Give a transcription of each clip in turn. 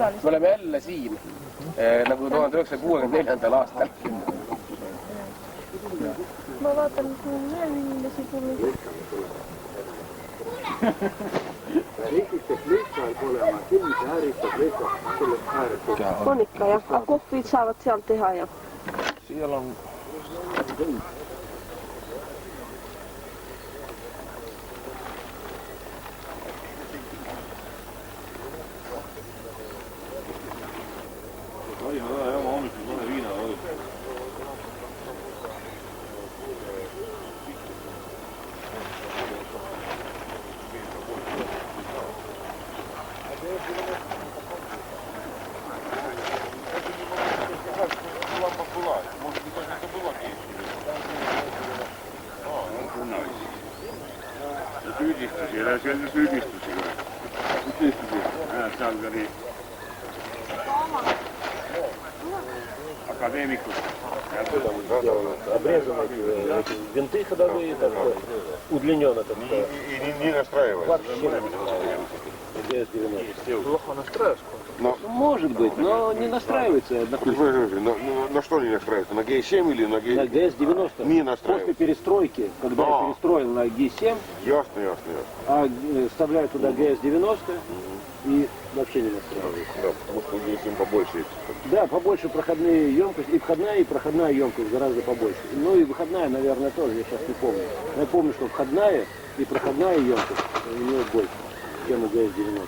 Me oleme jälle siin, nagu 1964. aastal. Ma vaatan, et mul on veel inimesi tulnud. On ikka jah, aga kohvid saavad seal teha ja. Siellä on... Академиков. Обрезаны винты ходовые, удлиненно. И не настраивается. Плохо настраивается? Может быть, но не настраивается. На что не настраивается? На ГС-7 или на ГС? На ГС-90. Не настраивается. После перестройки, когда я перестроил на ГС-7, ясно. а вставляю туда ГС-90 и вообще не настраивается. Да, потому что ГС-7 побольше. Да, побольше проходные емкости, и проходная емкость гораздо побольше. Ну и выходная, наверное, тоже, я сейчас не помню. Я помню, что входная и проходная емкость у нее больше, чем у ГС-90.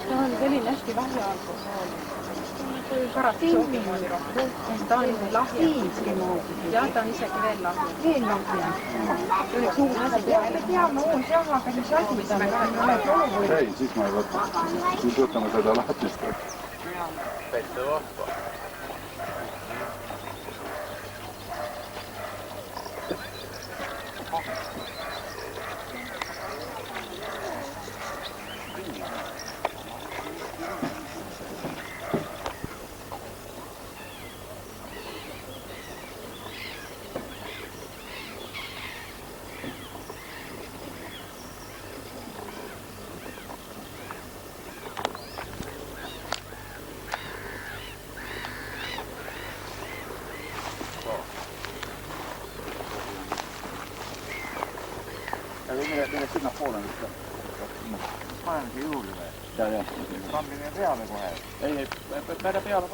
See on selline hästi lahja alkohol. Pärast niimoodi rohkem. Ta on lahja. Jah, ta on isegi veel lahja. Veel lahja. Üheks uus asi peale. Teame uus jah, aga mis asi, mida me kahekene proovime. Ei, siis ma ei võta. Siis võtame seda lahtist. Pette vahva. Mine sinna poole nüüd. Panen see juurde või? Ja. Kambime peale kohe. Ei, pära peale.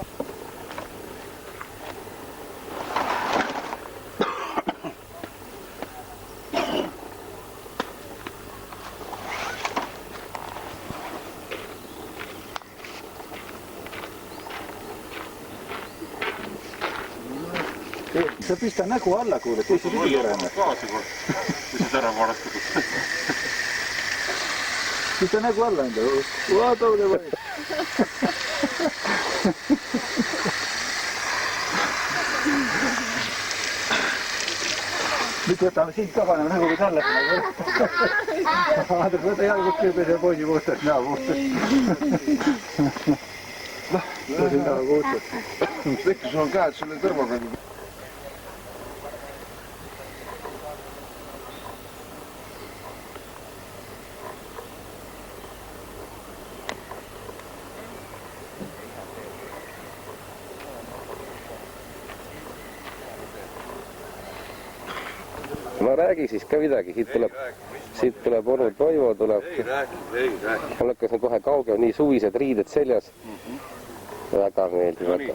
Sa pista nägu alla, kuule, teisi pidi järele. Kui see ära varastatud. Pista nägu alla enda. Vaata, ole või. Nüüd võtame sind ka, paneme nägu või talle. Vaata, võta jalgud kõige poisi puhtast, näo puhtast. Võta sind näo puhtast. Äkki sul on käed selle tõrvaga? No räägi siis ka midagi, siit tuleb onu Toivo tuleb. Mul hakkas nüüd kohe kauge, nii suvised riided seljas. Väga meeldib, väga.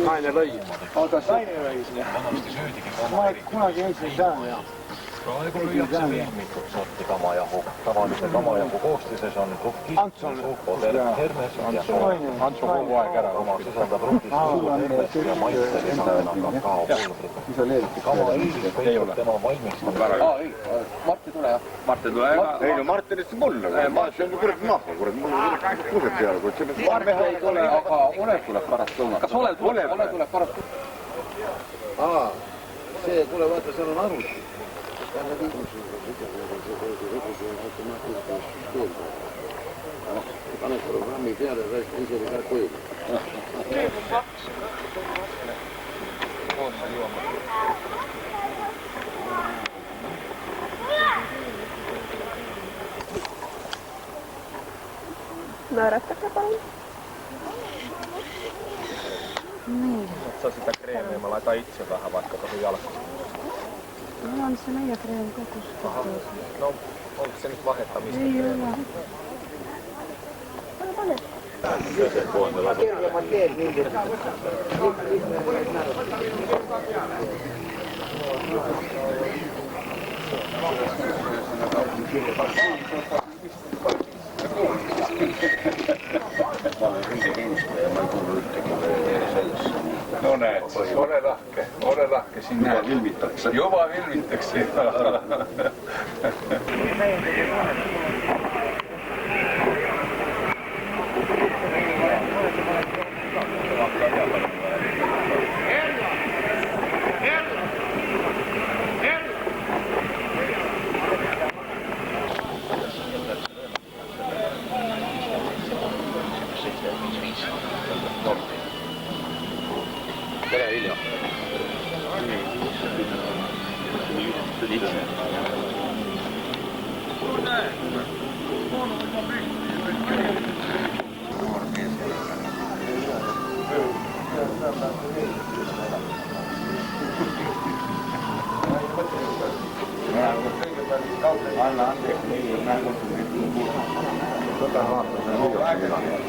Naine lõi. Oota, naine lõi sinna. Ma kunagi ensin saanud. Praegu lüüakse vilmikud sorti kamajahu. Tavalise kamajahu koostises on ruhki, suhkoder, hermes ja soe. Antsu kogu aeg ära. Oma sisaldab ruhkis hermes ja maitselisena kakaopulbrit. Kama üldiselt peitub tema valmistamine. Martti tule jah. Martti tule. Ei no Martinist mulle. Ma olen kurat nahku, kurat. Mul on kused peale. Marve ei tule, aga Olev tuleb pärast lõunat. Kas Olev tuleb pärast? See, kuule vaata, seal on arvuti. Paned programmi peale, saad ise ka koju. Naerattake palun. Niin. Saa sitä kreemiä, mä laitan itse vähän vaikka tosi jalkaan. No on se meidän kreemi kokosta. No, onko se nyt vahettamista? Ei ole. No näed, siis ole lahke sinna. Juba vilmitakse. Juba vilmitakse. Tere, Vilja. Anna anteeksi, niin mä kutsun Tota vaattaa sen videoksi.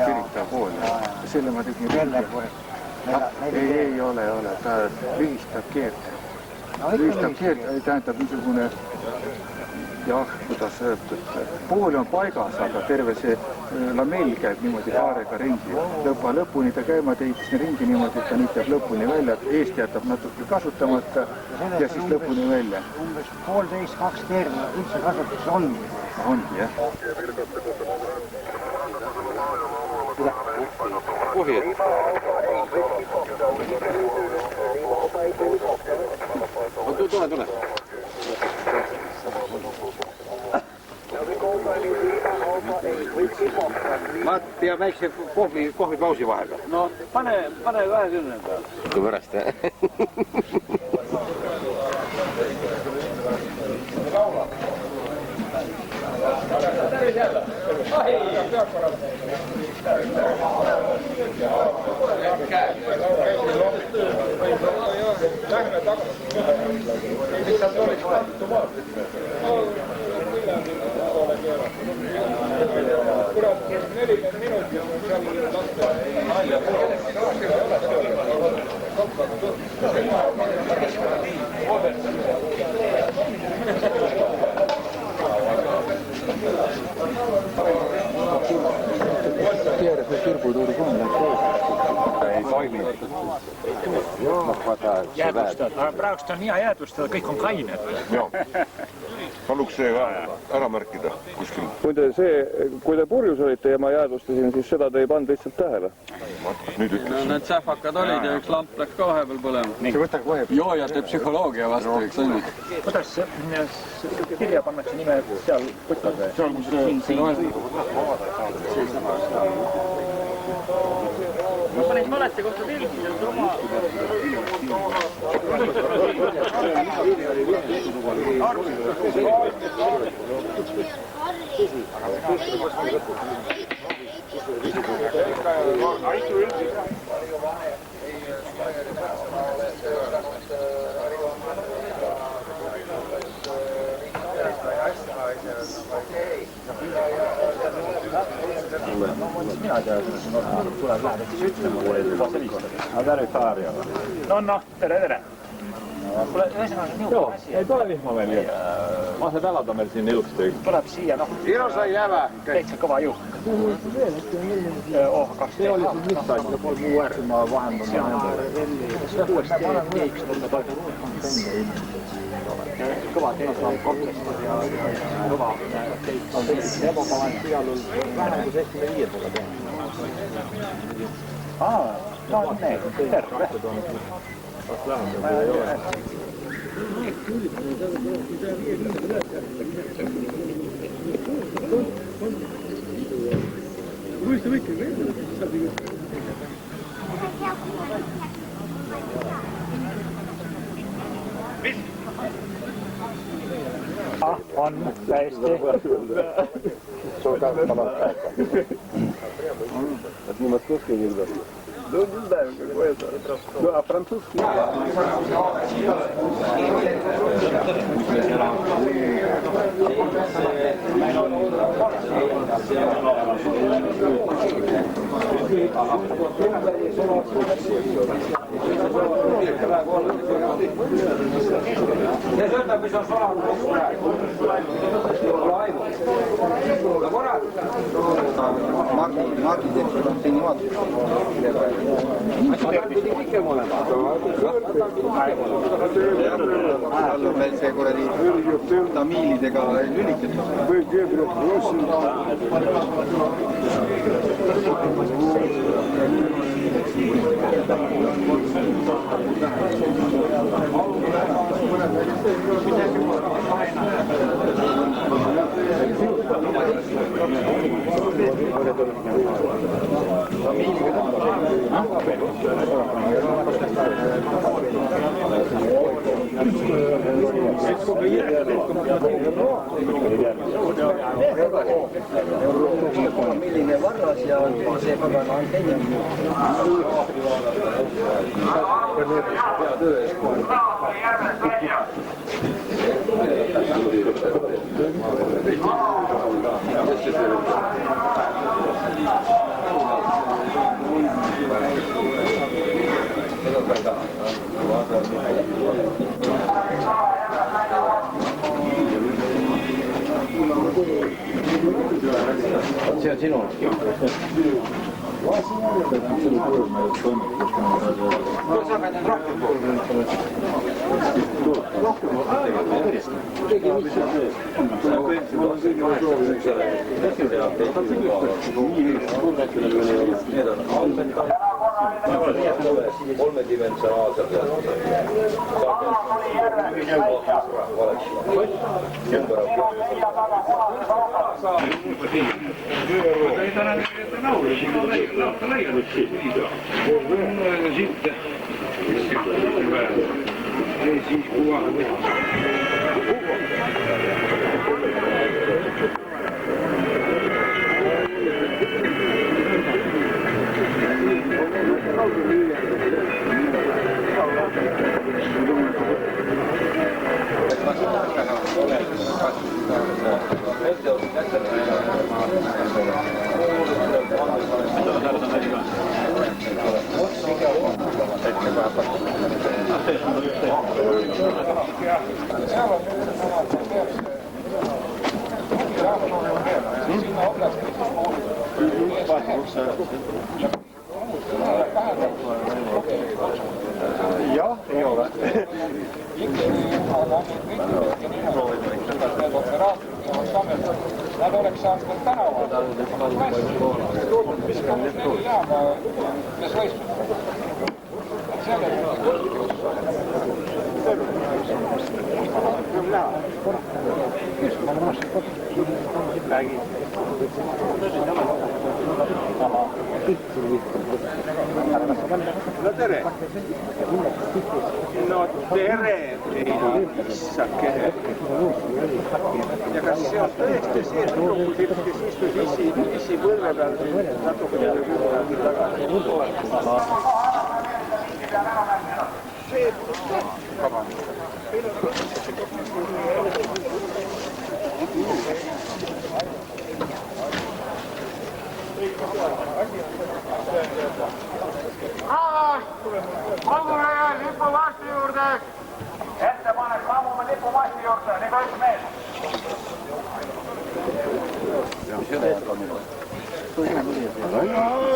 Silittää puolella. Sillä mä tekin ei ole. Tää lühistab keelt. Lühistab keelt, ei tähendab niisugune jah, kuidas öeldud, pool on paigas, aga terve see lamell käib niimoodi haarega ringi. Lõpuni ta käima teitis ringi niimoodi, et ta nüüd jääb lõpuni välja, eest jätab natuke kasutamata ja siis lõpuni välja. Umbes 1,5–2 keerna üldse kasutus ongi. Ongi, jah. Kuhi. Tule. Matti ja väikse kohvipausi vahega. No, pane 20 peale. Kui pärast, jah? Kurat, 40 minutit on seal Tiedä, se sirpuituuri kun ei toimi. Joo, Jäädvustat. Aga praegust on hea jäädvustada, kõik on kained. Joo. Haluuks see ära märkida kuskil? Muide see, kui te purjus olite ja ma jäädvustasin, siis seda te ei pannud lihtsalt tähele. Nüüd ütles. Need sähvakad olid ja üks lamp läks ka vahepeal põlema. Joojate psühholoogia vastu, eks on. Kuidas kirja pannakse nime seal võtad? Seal, kus siin Ma panin valesse kohta telgi, see on oma... Mina tean, tuleb lähedalt siis ütlema, kui juba sellistada. Aga tere, Taaria. No, tere. Joo, ei tule vihma veel ju. Ma sain elada meil siin ilusti. Tuleb siia, Ilosa jäävä. Täitsa kõva juht. Oh, 2 See oli siis mis asja, pool muu äär. Ma vahendan kõva teeslam orkester ja kõva teist. Ebapalan pealul vähem kui 75 teha. No terve. On täiesti. Sul kasvama käega. Et niimoodi kuskil ilma. Ну, не знаю, какой это. Ну, а французский? Seal on veel see kuradi tamiilidega lülitatud. Milline varras ja see pagana on teine. See on sinu. Jah, ei ole. Nad oleks saanud veel tänavad. Mis kommenteeri jääma, kes võistlus. No tere! No tere teile, issake! Ja kas see on tõesti see tüdrukud, kes istus issi põlve peal natuke tagasi? Kogureja lipumasti juurde! Ettepanek sammume lipumasti juurde, nii kõik mees!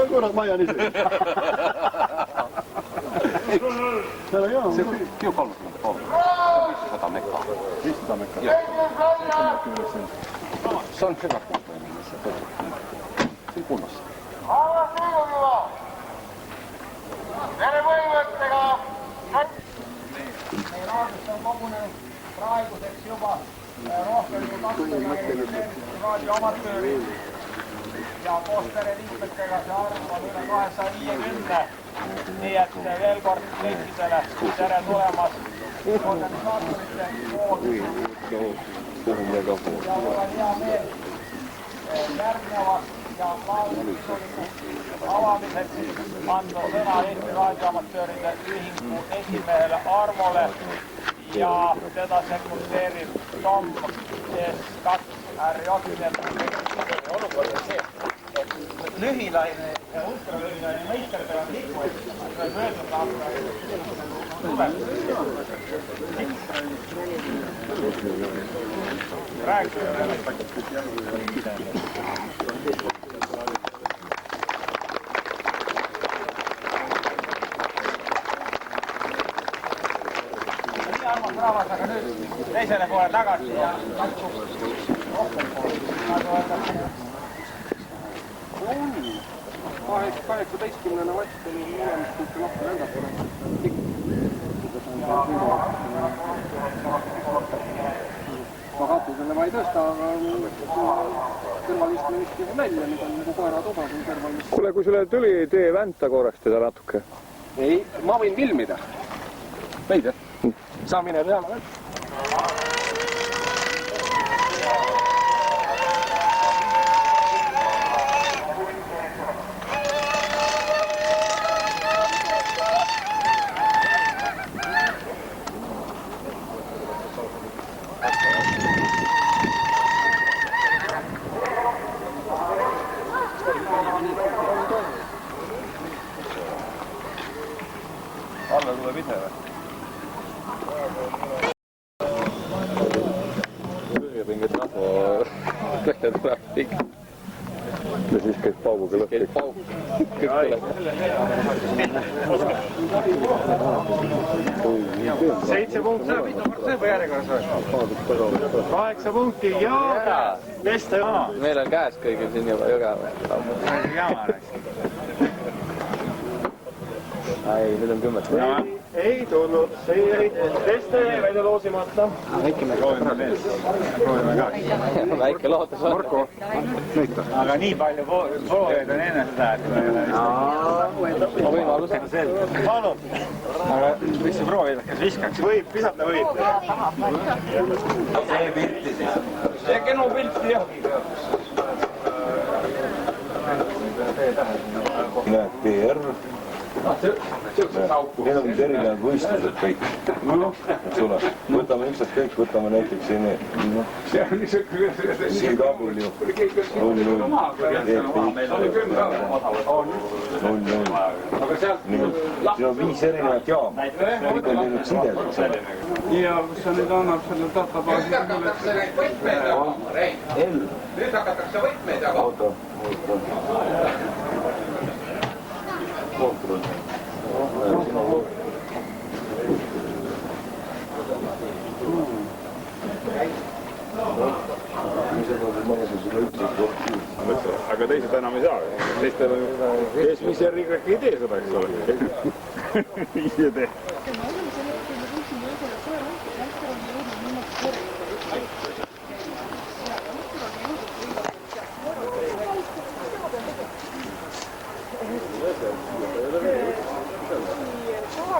Kurat, ma jään ise. See Kio 33. 500 mekka. 500 mekka. See on hyvä kuuleminen. See on kunnossa. Alla sinulla! Tere võivõttega! Meie raadiosse on kogunenud praeguseks juba rohkem kui 200 raadioamatööri ja koos pereliikmetega see arv on üle 250. Nii et veel kord kõikidele tere tulemast organisaatorite poolt. Ja mul on hea meel järgnevast ja avamiseks anda sõna Eesti raadioamatööride ühingu esimehele Armole ja teda sekundeerib Tom S2 R.J. Olukord on see, et lühilaine ja ultralühilaine meister peavad liikuma, et möödunud aasta tuleb. Rahvas, aga nüüd teisele poole tagasi ja katsub rohkem poole. Nagu öeldakse. 18. vast oli mõlemist lahti lendab. Pagatusele ma ei tõsta, aga kõrvalistme vist välja, nüüd on nagu koerad osa, kui kõrvalist. Kuule, kui sulle tuli, tee vänta korraks teda natuke. Ei, ma võin filmida. Meid, jah? Saa mine peale veel. Alla tuleb ise või? Mingit rahva kõhte tuleb pikk. Ja siis käid pauguga lõhti. Käid paug. Kõik tuleb. 7 punkti saab, mitu kord saab järjekorras? 8 punkti ja Veste Jama. Meil on käes kõigil siin juba Jõgeva. Jama. Ei, nüüd on 10. Ei tulnud, see jäi Veste välja loosimata. Proovime veel. Proovime ka. Väike lootus on. Marko, näita. Aga nii palju proovijaid on enne seda, et võimalus. Palun. Aga võiks see proovida, kas viskaks? Võib, visata võib. See pilti siis. See kenu pilti, jah. Näed, PR. Need on erinevad võistlused kõik. Võtame üksteist kõik, võtame näiteks siin Kabul ju 0-0, siin on 5 erinevat jaama, kõik on teinud sided. Ja kus sa nüüd annab selle databaasi üles? Nüüd hakatakse võtmeid jagama. Aga teised enam ei saa. Teistel on kes mis järgi ei tee seda, eks ole. Ise tee.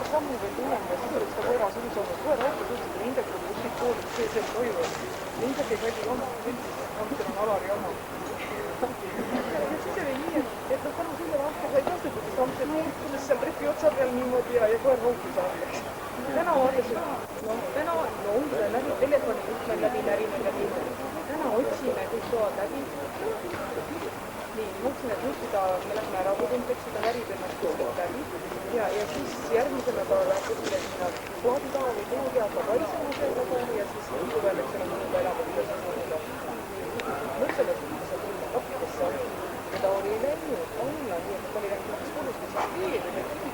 Sammu veel tulemas, et ta koera sulus olnud. Koera auto tõusnud ja Indrek oli üksid koolid see seal toimuvad. Indrek ei kalli oma, Ankel on Alari oma. Siis oli nii, et tänu selle Ankel sai tastetud, et Ankel kuidas seal trepi otsa peal niimoodi ja koer hoopis andeks. Täna ongi ta läbi telefoni juhtme läbi närime läbi. Täna otsime kõik toad läbi. Nii, mõtlesin, et nüüd seda me lähme ära kodunteksi, ta närib ennast kuskilt läbi. Ja siis järgmise nädala kuskile sinna plaaditaha või kuhugi hakkab vaisema selle kooli ja siis suvel, eks ole, mõnda elama üles mõnda. Mõtleme, et see tuli kappidesse on. Ja ta oli läinud alla, nii et ta oli läinud kodus, kes on keeruline.